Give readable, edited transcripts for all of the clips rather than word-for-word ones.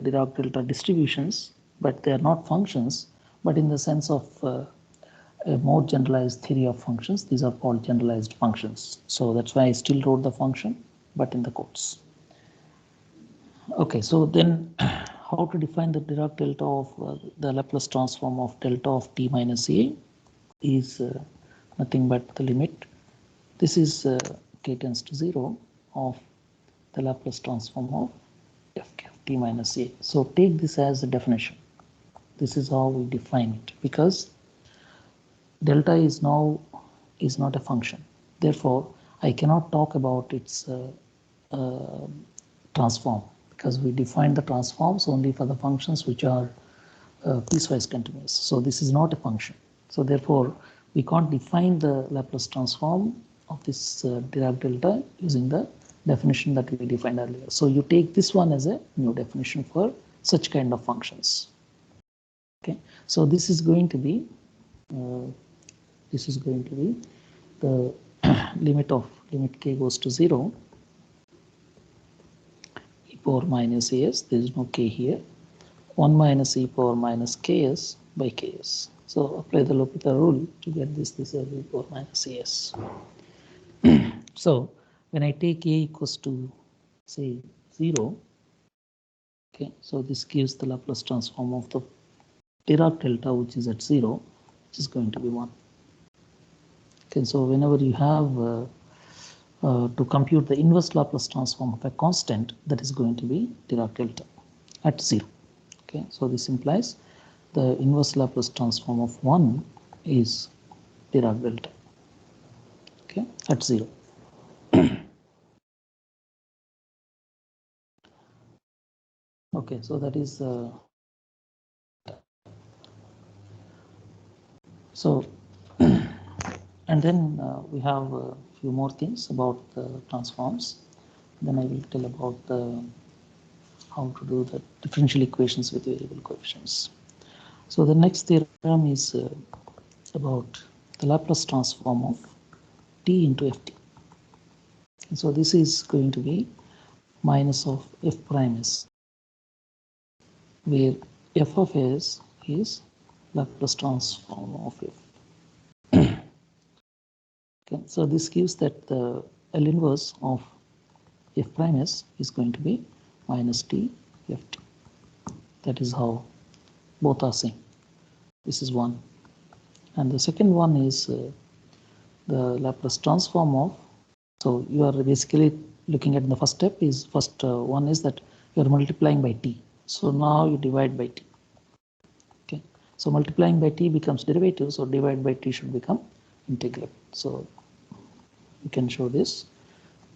Dirac delta distributions, but they are not functions, but in the sense of a more generalized theory of functions, these are called generalized functions. So that's why I still wrote the function, but in the quotes. Okay, so then how to define the Dirac delta of the Laplace transform of delta of t minus a is nothing but the limit. This is k tends to 0 of the Laplace transform of fk of t minus a. So take this as a definition. This is how we define it, because delta is now is not a function. Therefore, I cannot talk about its transform, because we define the transforms only for the functions which are piecewise continuous. So this is not a function. So therefore, we can't define the Laplace transform of this Dirac delta using the definition that we defined earlier. So you take this one as a new definition for such kind of functions. Okay, so this is going to be the limit k goes to 0 e power minus as, there is no k here, 1 minus e power minus ks by ks. So apply the L'Hopital rule to get this is e power minus as. So when I take a equals to say 0, okay, so this gives the Laplace transform of the Dirac delta, which is at 0, which is going to be 1. Okay, so whenever you have to compute the inverse Laplace transform of a constant, that is going to be Dirac delta at 0. Okay, so this implies the inverse Laplace transform of 1 is Dirac delta, okay, at 0. Okay, so that is so and then we have a few more things about the transforms. Then I will tell about how to do the differential equations with variable coefficients. So the next theorem is about the Laplace transform of t into ft. And so this is going to be minus of f prime s, where f of s is Laplace transform of f. Okay, so this gives that the L inverse of f prime s is going to be minus t ft. That is how both are same. This is one. And the second one is the Laplace transform of, so you are basically looking at the first step is one is that you are multiplying by t. So now you divide by t. Okay, so multiplying by t becomes derivative, so divide by t should become integral. So you can show this.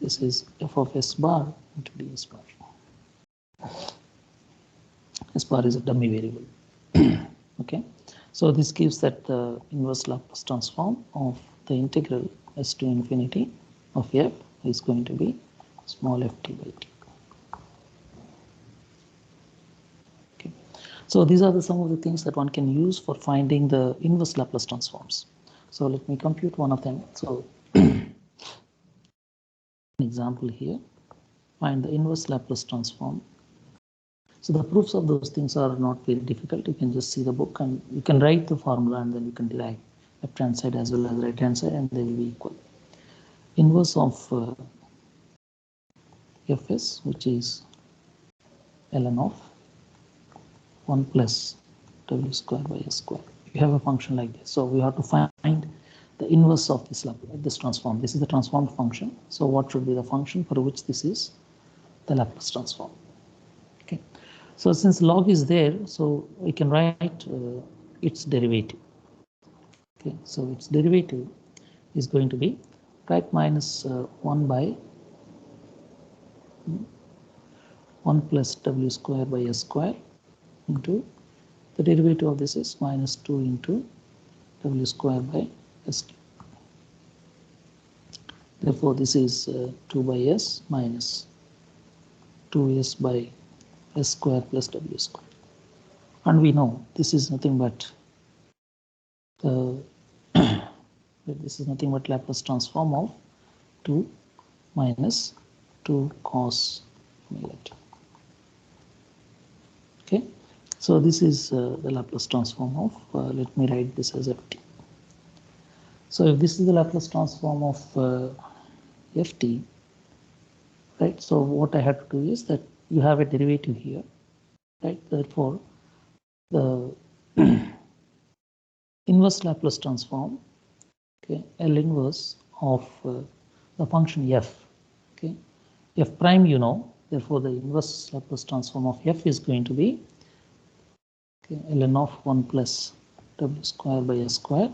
This is f of s bar into ds bar. S bar is a dummy variable. Okay, so this gives that the inverse Laplace transform of the integral s to infinity of f is going to be small ft by t. Okay, so these are some of the things that one can use for finding the inverse Laplace transforms. So let me compute one of them. So an example here, find the inverse Laplace transform. So the proofs of those things are not very difficult. You can just see the book and you can write the formula, and then you can derive left hand side as well as right hand side, and they will be equal. Inverse of fs, which is ln of 1 plus w square by s square. You have a function like this, so we have to find the inverse of this transform. This is the transformed function. So what should be the function for which this is the Laplace transform? Okay, so since log is there, so we can write its derivative. Okay, so its derivative is going to be right minus 1 by 1 plus w square by s square into the derivative of this is minus 2 into w square by s cube. Therefore, this is 2 by s minus 2s by s square plus w square. And we know this is nothing but this is nothing but Laplace transform of 2 minus 2 cos omega t. Okay, so this is the Laplace transform of, let me write this as ft. So if this is the Laplace transform of ft, right, so what I have to do is that you have a derivative here, right, therefore the inverse Laplace transform, okay, L inverse of the function f, okay, f prime you know, therefore the inverse Laplace transform of f is going to be, okay, ln of 1 plus w square by s square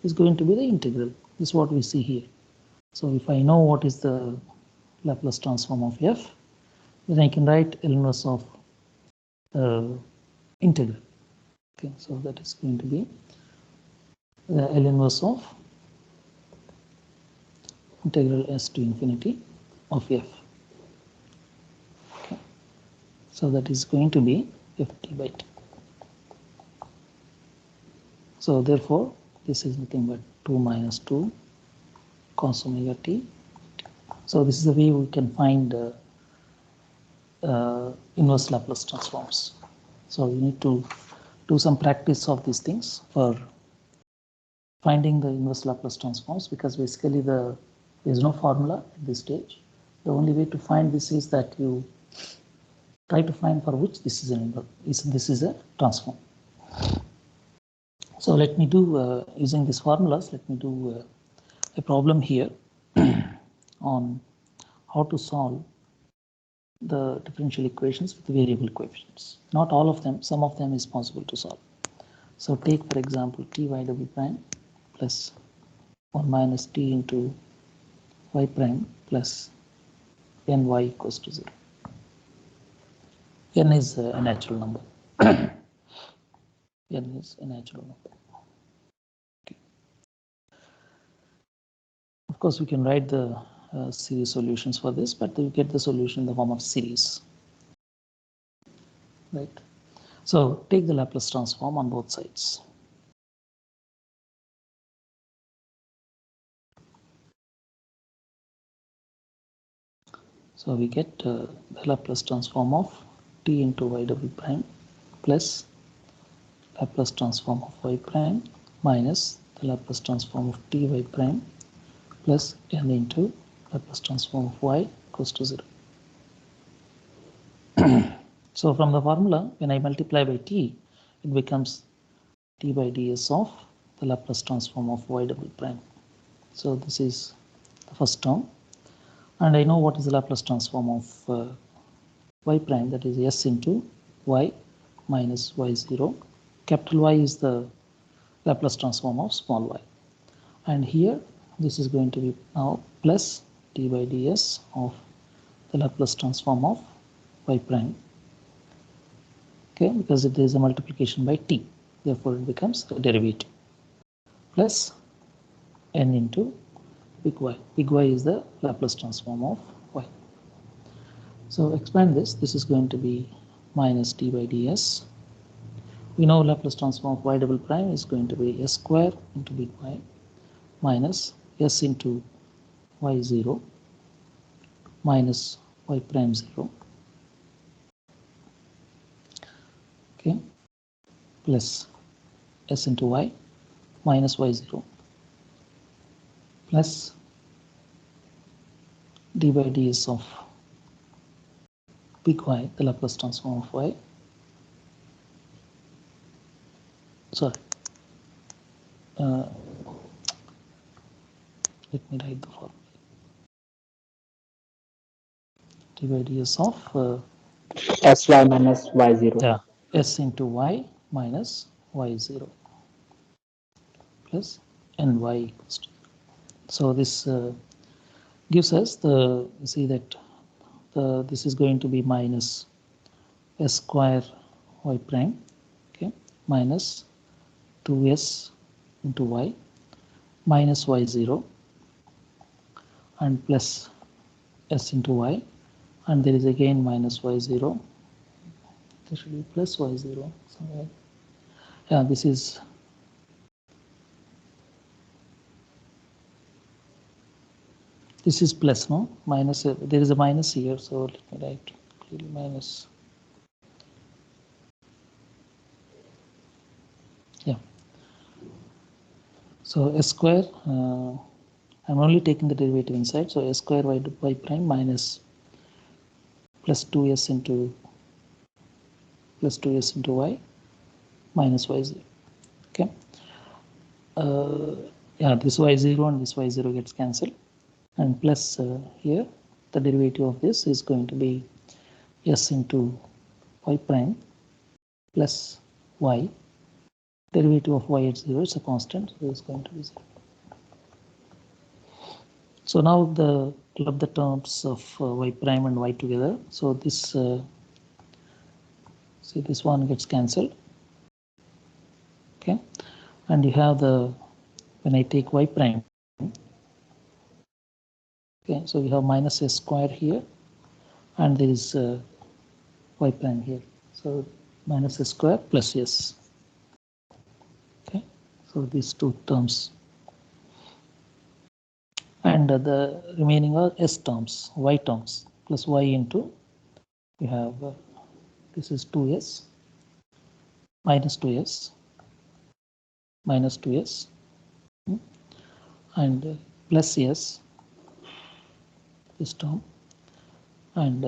is going to be the integral. This is what we see here. So if I know what is the Laplace transform of f, then I can write L inverse of integral. Okay, so that is going to be the L inverse of integral s to infinity of f. Okay, so that is going to be ft by t. So therefore, this is nothing but 2 minus 2 cos omega t. So this is the way we can find inverse Laplace transforms. So you need to do some practice of these things for finding the inverse Laplace transforms, because basically there is no formula at this stage. The only way to find this is that you try to find for which this is an inverse, this is a transform. So let me do, using these formulas, let me do a problem here on how to solve the differential equations with variable coefficients. Not all of them, some of them is possible to solve. So take for example ty double prime plus 1 minus t into y prime plus ny equals to 0. N is a natural number. N is a natural number. Okay. Of course, we can write the series solutions for this, but you get the solution in the form of series. Right. So take the Laplace transform on both sides. So we get the Laplace transform of t into y double prime plus Laplace transform of y prime minus the Laplace transform of ty prime plus n into Laplace transform of y equals to 0. So from the formula, when I multiply by t, it becomes t by ds of the Laplace transform of y double prime. So this is the first term. And I know what is the Laplace transform of y prime, that is s into y minus y0. Capital Y is the Laplace transform of small y. And here this is going to be now plus d by ds of the Laplace transform of y prime. Okay, because it is a multiplication by t, therefore it becomes a derivative plus n into big Y. Big Y is the Laplace transform of y. So expand this. This is going to be minus d by ds. We know Laplace transform of y double prime is going to be s square into big Y minus s into y0 minus y prime 0. Okay, plus s into y minus y0 plus d by ds of big Y, the Laplace transform of y. Sorry, let me write the formula. D by ds of sy minus y0. yeah, s into y minus y0 plus ny equals to 0. So this gives us the, you see that this is going to be minus s square y prime, okay, minus 2s into y minus y0 and plus s into y, and there is again minus y0. There should be plus y0 somewhere. Yeah, this is plus, no, minus, there is a minus here, so let me write clearly minus So s square, I'm only taking the derivative inside, so s square y prime minus plus 2s into y minus y0. Okay. Yeah, this y0 and this y0 gets cancelled, and plus here the derivative of this is going to be s into y prime plus y. Derivative of y at 0 is a constant, so it's going to be 0. So now the club the terms of y prime and y together. So this see, this one gets cancelled. Okay, and you have the, when I take y prime, okay, so you have minus s square here, and there is y prime here. So minus s square plus s. Okay, so these two terms, and the remaining are s terms, y terms, plus y into, you have this is 2s minus 2s minus 2s and plus s, this term, and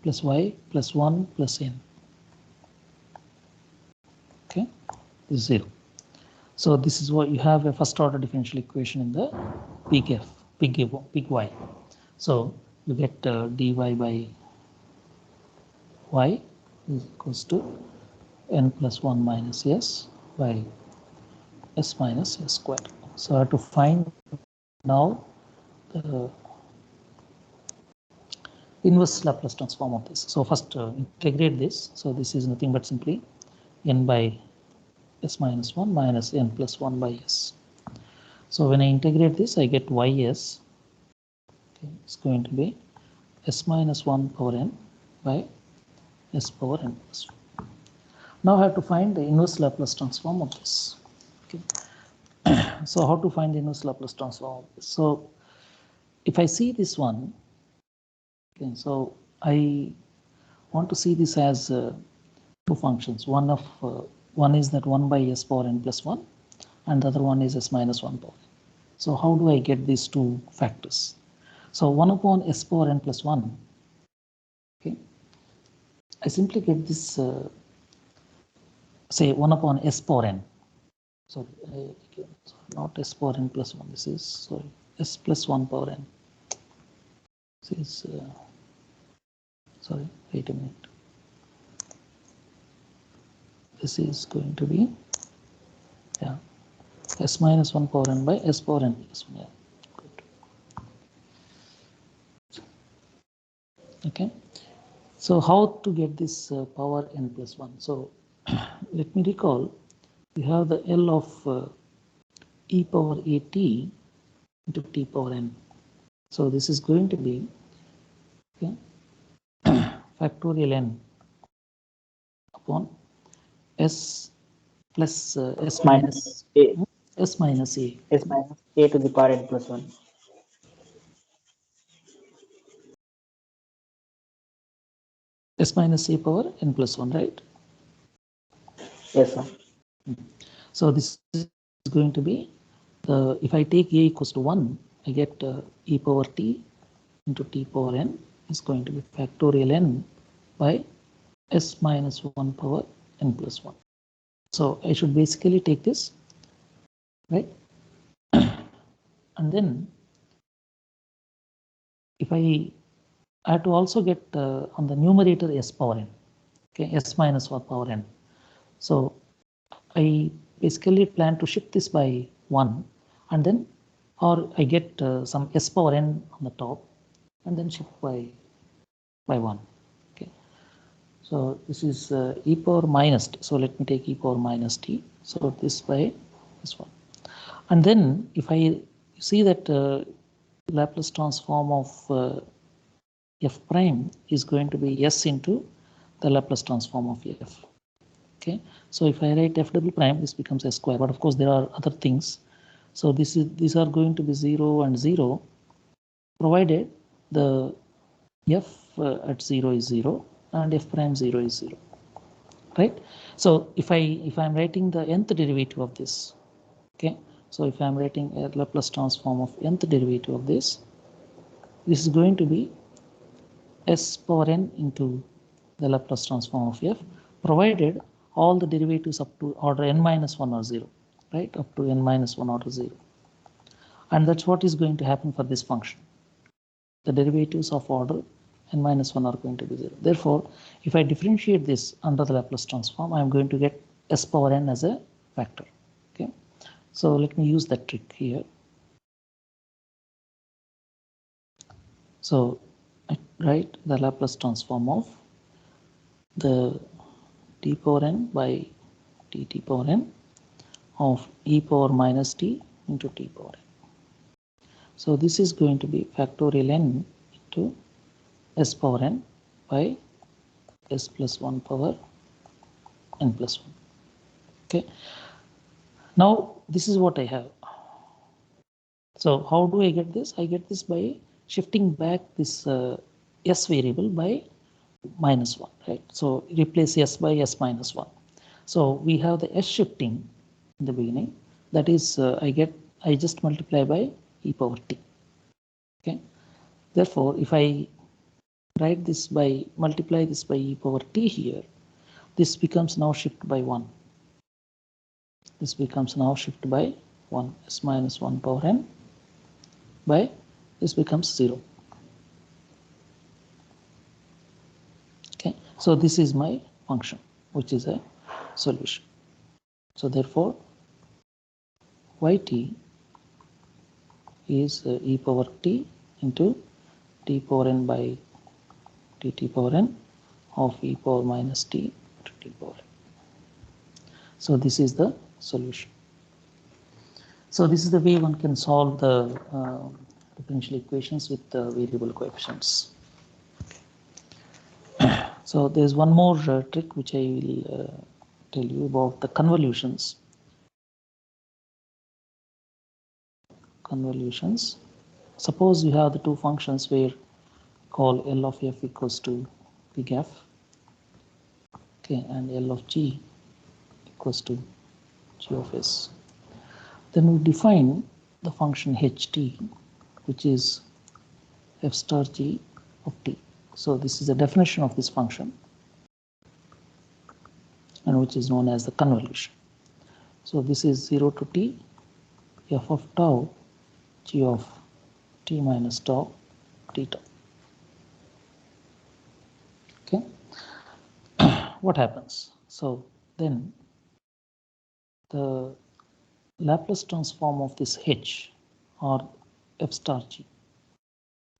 plus y plus 1 plus n. Okay, this is 0. So this is what you have, a first order differential equation in the big F, big Y. So you get dy by y is equals to n plus 1 minus s by s minus s squared. So I have to find now the inverse Laplace transform of this. So first integrate this. So this is nothing but simply n by s minus 1 minus n plus 1 by s. So when I integrate this, I get ys. Okay, it's going to be s minus 1 power n by s power n plus 1. Now I have to find the inverse Laplace transform of this. Okay. So how to find the inverse Laplace transform of this? So if I see this one, okay, so I want to see this as two functions. One is that 1 by s power n plus 1, and the other one is s minus 1 power n. So how do I get these two factors? So 1 upon s power n plus 1, okay, I simply get this, say 1 upon s power n. Sorry, not s power n plus 1. This is, sorry, s plus 1 power n. This is, sorry, wait a minute. This is going to be, yeah, s minus 1 power n by s power n plus 1. Yeah, good. Okay. So how to get this power n plus 1? So let me recall, we have the L of e power at into t power n. So this is going to be, okay, factorial n upon s plus s minus a, s minus a. s minus a to the power n plus 1. S minus a power n plus 1, right? Yes, sir. So this is going to be, if I take a equals to 1, I get e power t into t power n is going to be factorial n by s minus 1 power n plus 1. So I should basically take this, right? And then if I have to also get on the numerator s power n, okay, s minus 1 power n. So I basically plan to shift this by 1, and then, or I get some s power n on the top and then shift by 1. Okay, so this is e power minus t. So let me take e power minus t. So this by this one, and then if I see that Laplace transform of f prime is going to be s into the Laplace transform of f. Okay, so if I write f double prime, this becomes s square, but of course there are other things. So these are going to be 0 and 0, provided the f at 0 is 0 and f prime 0 is 0, right? So if I'm writing the nth derivative of this, okay, So if I'm writing a Laplace transform of nth derivative of this is going to be s power n into the Laplace transform of f, provided all the derivatives up to order n minus 1 are 0, right? Up to n minus 1 order 0. And that's what is going to happen for this function. The derivatives of order n minus 1 are going to be 0. Therefore, if I differentiate this under the Laplace transform, I am going to get s power n as a factor. Okay, so let me use that trick here. So I write the Laplace transform of the t power n by t power n of e power minus t into t power n. So this is going to be factorial n into s power n by s plus 1 power n plus 1. Okay, now this is what I have. So how do I get this? I get this by shifting back this s variable by minus 1, right? So replace s by s minus 1. So we have the s shifting in the beginning. That is, I just multiply by e power t. Okay. Therefore, if I write this by multiply this by e power t here, this becomes now shift by 1. This becomes now shift by 1, s minus 1 power n by this becomes 0. Okay, so this is my function, which is a solution. So therefore, yt is e power t into t power n by t power n of e power minus t to t power n. So this is the solution. So this is the way one can solve the differential equations with variable coefficients. So there's one more trick which I will tell you about the convolutions. Convolutions. Suppose you have the two functions where call L of f equals to big F, okay, and L of g equals to g of s. Then we define the function ht, which is f star g of t. So this is a definition of this function, and which is known as the convolution. So this is 0 to t, f of tau, g of t minus tau, t tau. Okay, what happens? So then the Laplace transform of this h or f star g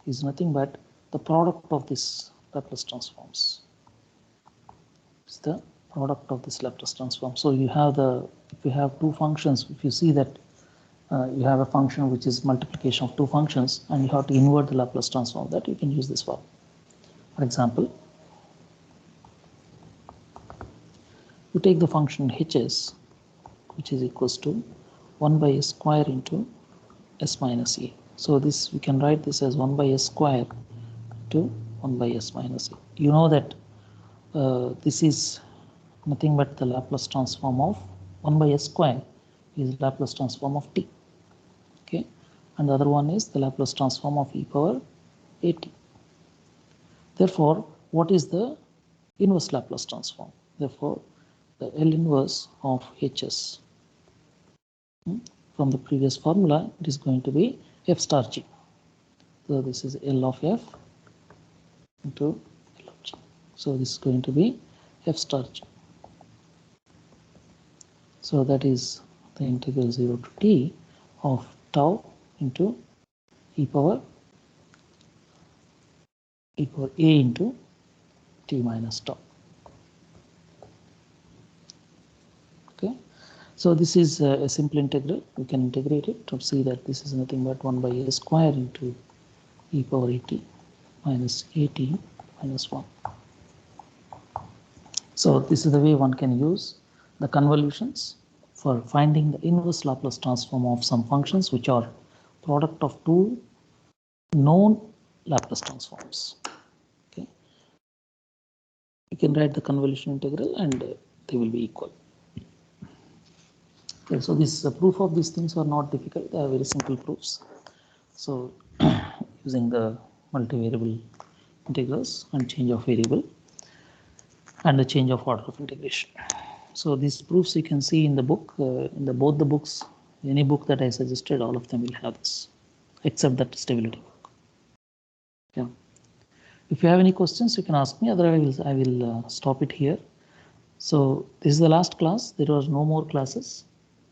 is nothing but the product of this Laplace transforms. It's the product of this Laplace transform. So you have if you have two functions, if you see that you have a function which is multiplication of two functions and you have to invert the Laplace transform, that you can use this form. For example, you take the function hs, which is equals to 1 by s square into s minus a. So this we can write this as 1 by s square to 1 by s minus a. You know that this is nothing but the Laplace transform of 1 by s square is Laplace transform of t. Okay, and the other one is the Laplace transform of e power at. Therefore, what is the inverse Laplace transform? Therefore, the L inverse of hs from the previous formula, it is going to be f star g. So this is L of f into L of g. So this is going to be f star g. So that is the integral 0 to t of tau into e power a into t minus tau. Okay, so this is a simple integral. We can integrate it to see that this is nothing but 1 by a square into e power at minus at minus 1. So this is the way one can use the convolutions for finding the inverse Laplace transform of some functions which are product of two known Laplace transforms. Okay, you can write the convolution integral and they will be equal. Okay, so this proof of these things are not difficult. They are very simple proofs. So using the multivariable integrals and change of variable and the change of order of integration. So these proofs you can see in the book, in the both the books, any book that I suggested, all of them will have this, except that stability book. Yeah. If you have any questions, you can ask me. Otherwise, I will stop it here. So this is the last class. There was no more classes.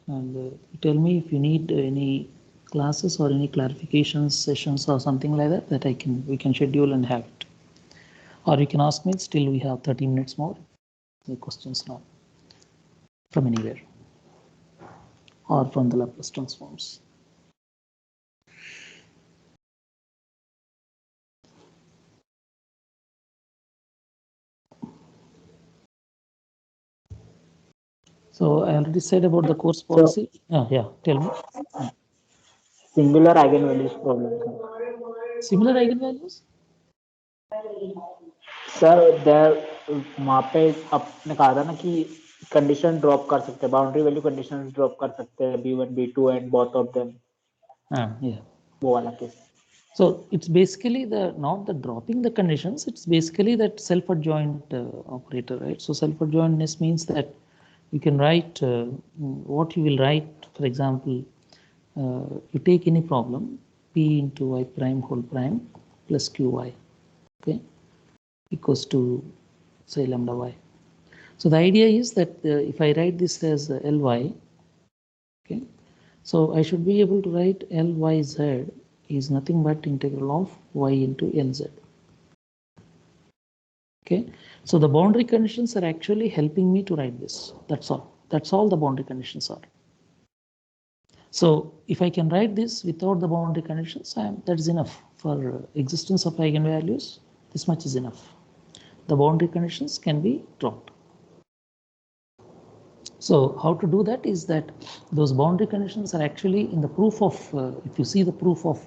And tell me if you need any classes or any clarifications sessions or something like that, that we can schedule and have it. Or you can ask me. Still, we have 30 minutes more. Any questions now from anywhere or from the Laplace transforms. So I already said about the course policy. Yeah, tell me. Singular eigenvalues problem, sir. Similar eigenvalues? Sir there वहाँ पे आपने कहा था ना कि condition drop कर सकते हैं, बाउंड्री वैल्यू कंडीशंस ड्रॉप कर सकते हैं B1 B2 and both of them. Yeah. वो वाला case. So it's basically not the dropping the conditions, it's basically that self-adjoint operator, right? So self-adjointness means that you can write what you will write, for example, you take any problem, P into y prime whole prime plus qy, okay, equals to say lambda y. So the idea is that if I write this as Ly, okay, so I should be able to write Lyz is nothing but integral of y into Lz. Okay, so the boundary conditions are actually helping me to write this. That's all the boundary conditions are. So if I can write this without the boundary conditions, that is enough for existence of eigenvalues. This much is enough. The boundary conditions can be dropped. So how to do that is that those boundary conditions are actually in the proof of, if you see the proof of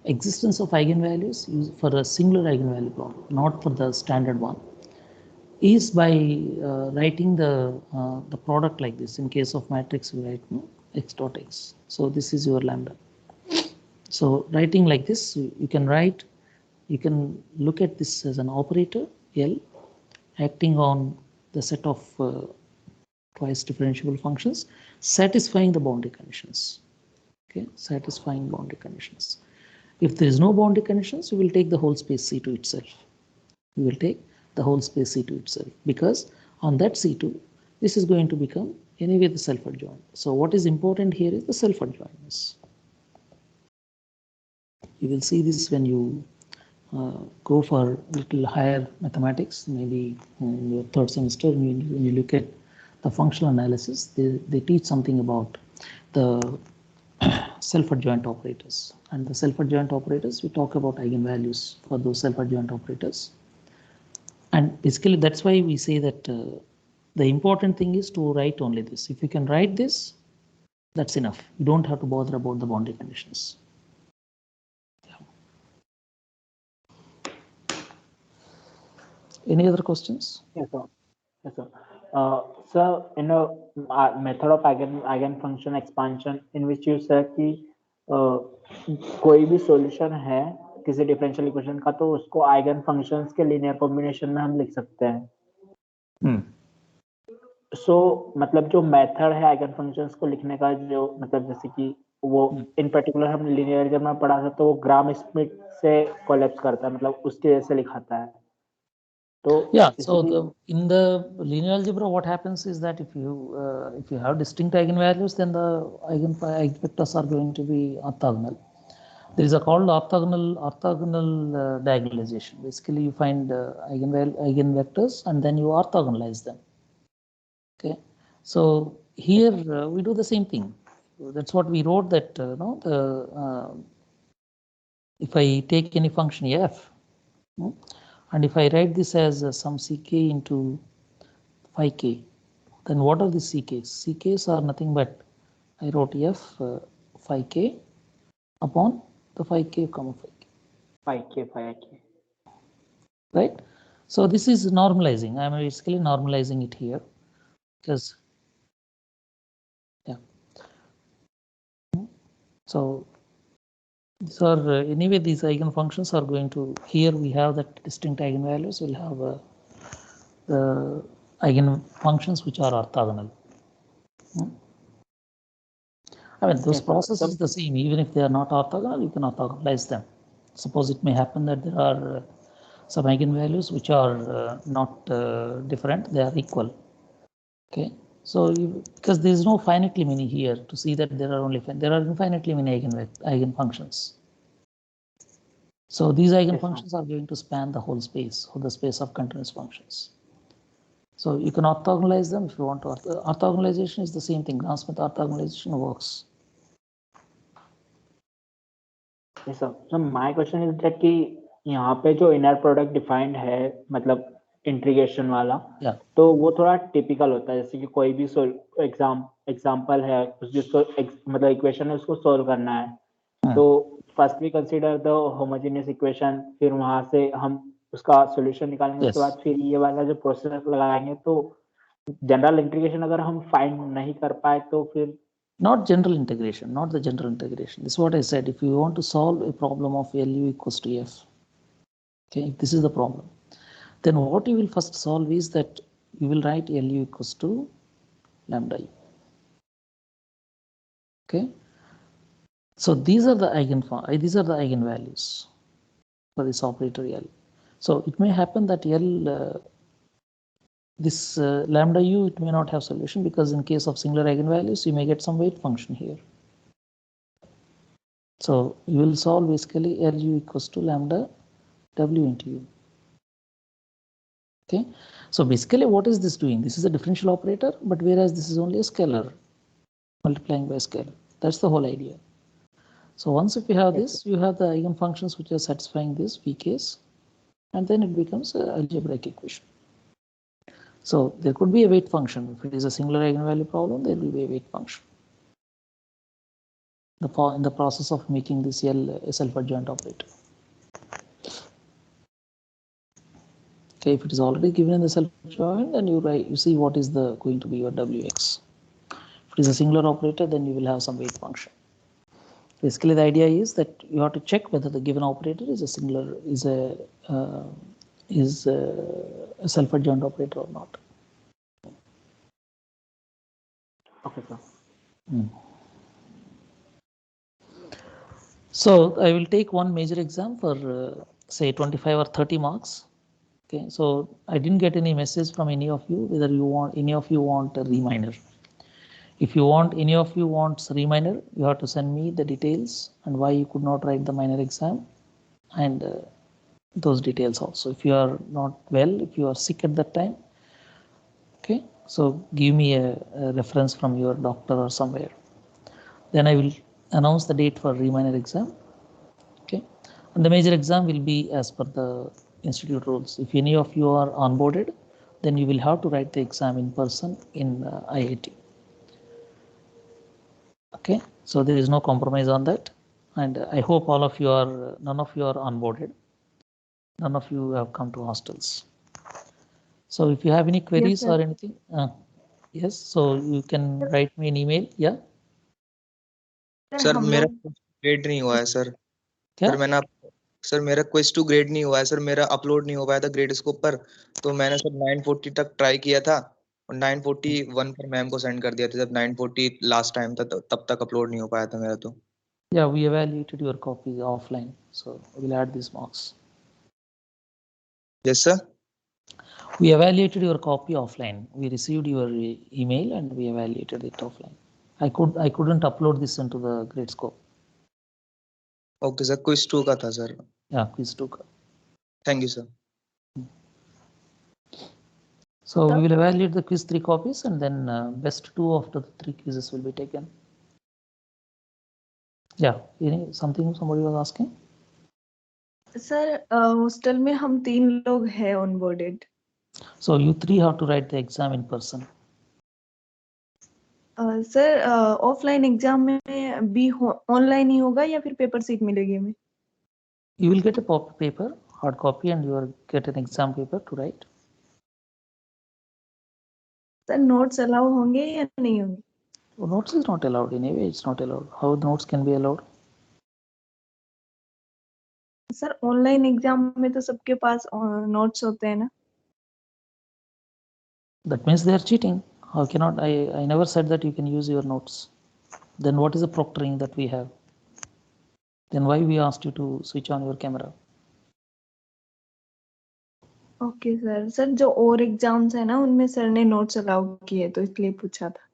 existence of eigenvalues for a singular eigenvalue problem, not for the standard one, is by writing the product like this. In case of matrix, we write x dot x. So this is your lambda. So writing like this, you can look at this as an operator L acting on the set of twice differentiable functions, satisfying the boundary conditions. Okay, satisfying boundary conditions. If there is no boundary conditions, you will take the whole space C2 itself. You will take the whole space C2 itself, because on that C2, this is going to become anyway the self-adjoint. So what is important here is the self-adjointness. You will see this when you go for little higher mathematics, maybe in your third semester, when you look at the functional analysis, they teach something about the self-adjoint operators. And the self-adjoint operators, we talk about eigenvalues for those self-adjoint operators. And basically, that's why we say that the important thing is to write only this. If you can write this, that's enough. You don't have to bother about the boundary conditions. Yeah. Any other questions? Yes, sir. Yes, sir. Sir, in a method of eigenfunction expansion, in which you say कि कोई भी solution है किसी differential equation का, तो उसको eigen functions के linear combination में हम लिख सकते हैं. So मतलब जो मेथड है आइगन फंक्शंस को लिखने का, जो मतलब जैसे कि वो इन पर्टिकुलर हम लीनियर जब में पढ़ा था, तो वो ग्राम स्मिथ से कोलैप्स करता है, मतलब उसके जैसे लिखाता है. तो yeah, so in the linear algebra, what happens is that if you have distinct eigenvalues, then the eigenvectors are going to be orthogonal. There is a called orthogonal diagonalization. Basically, you find eigenvectors and then you orthogonalize them. Okay, so here we do the same thing. That's what we wrote, that if I take any function f, and if I write this as some ck into phi k, then what are the ck's? Ck's are nothing but, I wrote f phi k upon the phi k comma phi k. Right? So this is normalizing. I'm basically normalizing it here, because yeah. So these are anyway these eigenfunctions are going to, here we have that distinct eigenvalues, we'll have the eigenfunctions which are orthogonal. I mean, those processes the same, even if they are not orthogonal, you can orthogonalize them. Suppose it may happen that there are some eigenvalues which are not different, they are equal. Okay, so because there is no finitely many here to see that there are infinitely many eigenfunctions. So these eigenfunctions are going to span the whole space, or the space of continuous functions. So you can orthogonalize them if you want to. Orthogonalization is the same thing. Gram-Smith orthogonalization works. Yes, sir. So my question is that कि यहाँ पे जो inner product defined है, मतलब integration वाला, तो वो थोड़ा टिपिकल होता है, जैसे कि कोई भी एग्जाम्पल है जिसको मतलब इक्वेशन है उसको सोल्व करना है, तो first we consider the homogeneous equation, फिर वहां से हम उसका सॉल्यूशन निकालेंगे, उसके बाद फिर ये वाला जो प्रोसेस लगाएंगे, तो जनरल इंटीग्रेशन अगर हम फाइंड नहीं कर पाए तो फिर not general integration, not the general integration. This is what I said. If you want to solve a problem of LU equals to F, okay, if this is the problem, then what you will first solve is that you will write LU equals to lambda U. Okay, so these are the eigenvalues for this operator L. So it may happen that L this lambda U, it may not have solution, because in case of singular eigenvalues you may get some weight function here. So you will solve basically LU equals to lambda W into U. Okay, so basically what is this doing? This is a differential operator, but whereas this is only a scalar multiplying by a scalar. That's the whole idea. So once if you have this, you have the eigenfunctions which are satisfying this VKs, and then it becomes an algebraic equation. So there could be a weight function. If it is a singular eigenvalue problem, there will be a weight function. In the process of making this L a self-adjoint operator. Okay, if it is already given in the self-adjoint, then you see what is the going to be your Wx. If it is a singular operator, then you will have some weight function. Basically, the idea is that you have to check whether the given operator is a singular, is a self-adjoint operator or not. Okay, sir. So I will take one major exam for say 25 or 30 marks. Okay, so I didn't get any message from any of you whether any of you want a reminder. If any of you wants reminder, you have to send me the details and why you could not write the minor exam, and those details also. If you are not well, if you are sick at that time, okay, so give me a reference from your doctor or somewhere. Then I will announce the date for re-minor exam. Okay, and the major exam will be as per the institute rules. If any of you are onboarded, then you will have to write the exam in person in IIT. Okay, so there is no compromise on that, and I hope none of you are onboarded. None of you have come to hostels. So if you have any queries or anything, yes, so you can write me an email. Yeah. Sir मेरा grade नहीं हुआ है sir. Sir मेरा quiz 2 grade नहीं हुआ है sir. मेरा upload नहीं हो पाया था ग्रेड स्कोप पर, तो मैंने सर 940 तक ट्राई किया था और 941 पर मैम को सेंड कर दिया था. जब 940 लास्ट टाइम था तब तक अपलोड नहीं हो पाया था मेरा. तो yeah, we evaluated your copy offline, so we'll add these marks. Yes sir, we evaluated your copy offline. We received your email and we evaluated it offline. I couldn't upload this into the grade scope. Okay sir. Quiz 2 का था sir. Yeah, quiz 2 का. Thank you sir. So we will evaluate the quiz 3 copies, and then best 2 of the 3 quizzes will be taken. Yeah, something somebody was asking? Sir hostel में हम 3 लोग हैं onboarded. So you 3 have to write the exam in person. Sir offline exam में भी online ही होगा या फिर paper sheet मिलेगी हमें? You will get a paper, hard copy, and you will get an exam paper to write. Sir notes allow होंगे या नहीं होंगे? Notes is not allowed in a way. It's not allowed. How notes can be allowed? Sir online exam में तो सबके पास notes होते हैं ना. That means they are cheating. How cannot I never said that you can use your notes. Then what is the proctoring that we have? Then why we asked you to switch on your camera? Okay sir. Sir जो और exams है ना उनमें sir ने notes allow किए तो इसलिए पूछा था.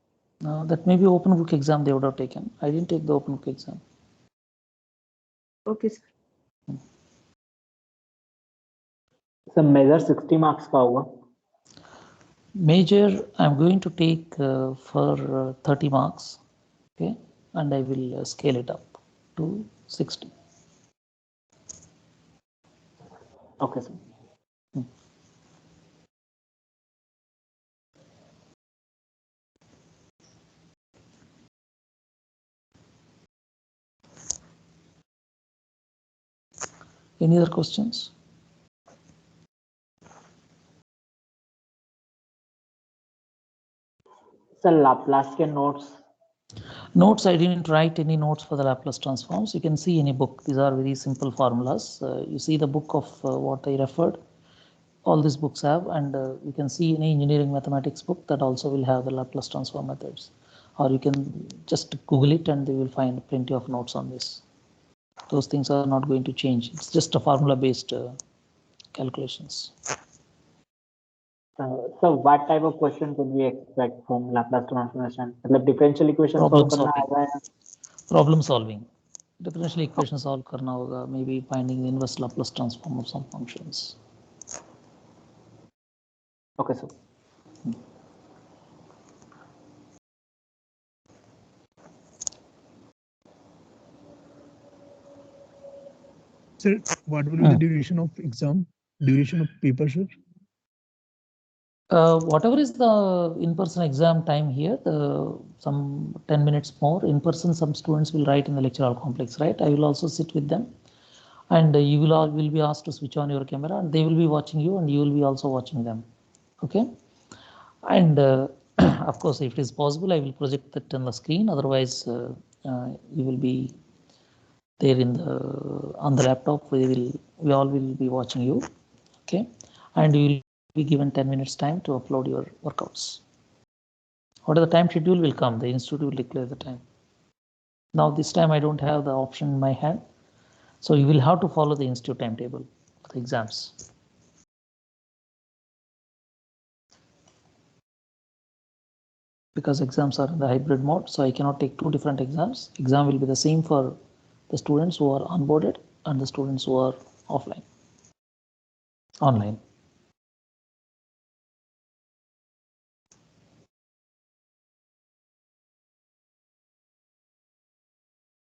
That may be open book exam they would have taken. I didn't take the open book exam. Okay sir. Sir major 60 marks का होगा. Major I'm going to take for 30 marks, okay, and I will scale it up to 60. Okay sir. Any other questions? Sir, Laplace के notes. Notes, I didn't write any notes for the Laplace transforms. You can see in a book. These are very simple formulas. You see the book of what I referred. All these books have, and you can see in engineering mathematics book that also will have the Laplace transform methods. Or you can just Google it and they will find plenty of notes on this. Those things are not going to change. It's just a formula based calculations. So what type of question could we expect from Laplace transformation? मतलब differential equation Problem solve करना solving. आएगा. Problem solving. Differential equation solve करना होगा. Maybe finding the inverse Laplace transform of some functions. Okay sir. Sir, what will be the duration of exam? Duration of paper, sir? Whatever is the in-person exam time here, some 10 minutes more. In person, some students will write in the lecture hall complex, right? I will also sit with them, and you will be asked to switch on your camera, and they will be watching you, and you will be also watching them. Okay, and of course, if it is possible, I will project that on the screen. Otherwise, you will be there on the laptop. We all will be watching you. Okay, and you will be given 10 minutes time to upload your workouts. What is the time schedule will come, the institute will declare the time. Now this time I don't have the option in my hand, so you will have to follow the institute timetable for the exams. Because exams are in the hybrid mode, so I cannot take two different exams. Exam will be the same for the students who are onboarded and the students who are online.